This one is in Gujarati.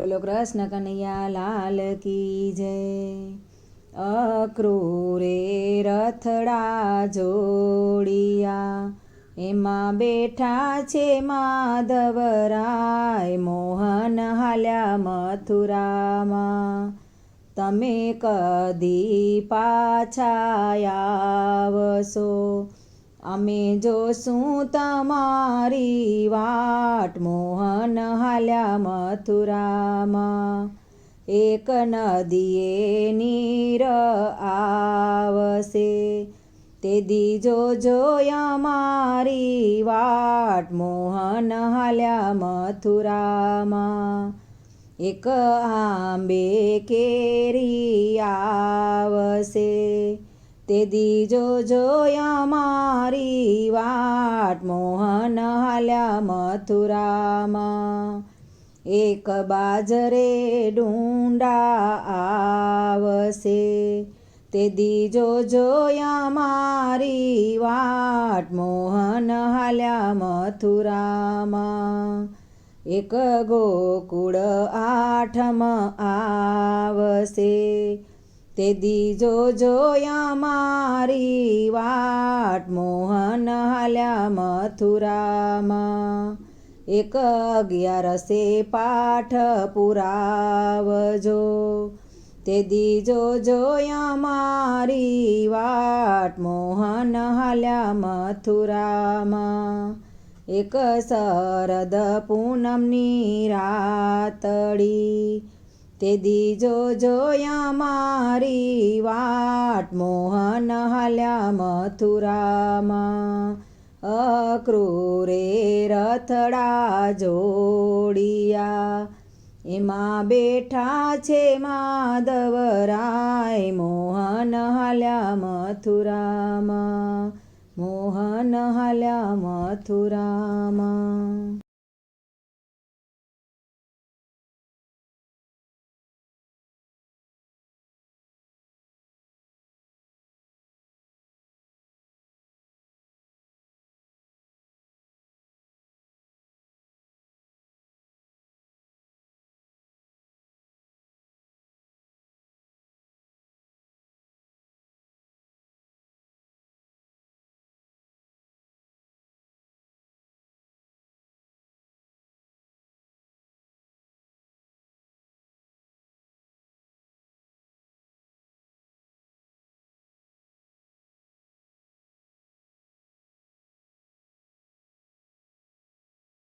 બોલો કૃષ્ણ કનૈયા લાલ કી જય। અક્રૂરે રથડા જોડિયા, એમાં બેઠા છે માધવરાય, મોહન હાલ્યા મથુરામાં। તમે કદી પાછા આવશો, અમે જોશું તમારી વાટ, મોહન હાલ્યા મથુરામાં। એક નદીએ નીર આવશે, તે દી જોજો અમારી વાટ, મોહન હાલ્યા મથુરામાં। એક આંબે કેરી આવશે, તે દી જોજો અમારી વાટ, મોહન હાલ્યા મથુરામાં। એક બાજરે ડુંડા આવશે, તે દી જોજો અમારી વાટ, મોહન હાલ્યા મથુરામાં। એક ગોકુળ આઠમ આવશે, તે દી જોજો અમારી વાટ, મોહન હાલ્યા મથુરામાં। એક 11 પાઠ પુરાવજો, તે દી જોજો અમારી વાટ, મોહન હાલ્યા મથુરામાં। એક શરદ પૂનમની રાતડી, તે દી જોજો અમારી વાટ, મોહન હાલ્યા મથુરામાં। અક્રૂરે રથડા જોડિયા, એમાં બેઠા છે માધવરાય, મોહન હાલ્યા મથુરામાં, મોહન હાલ્યા મથુરામાં।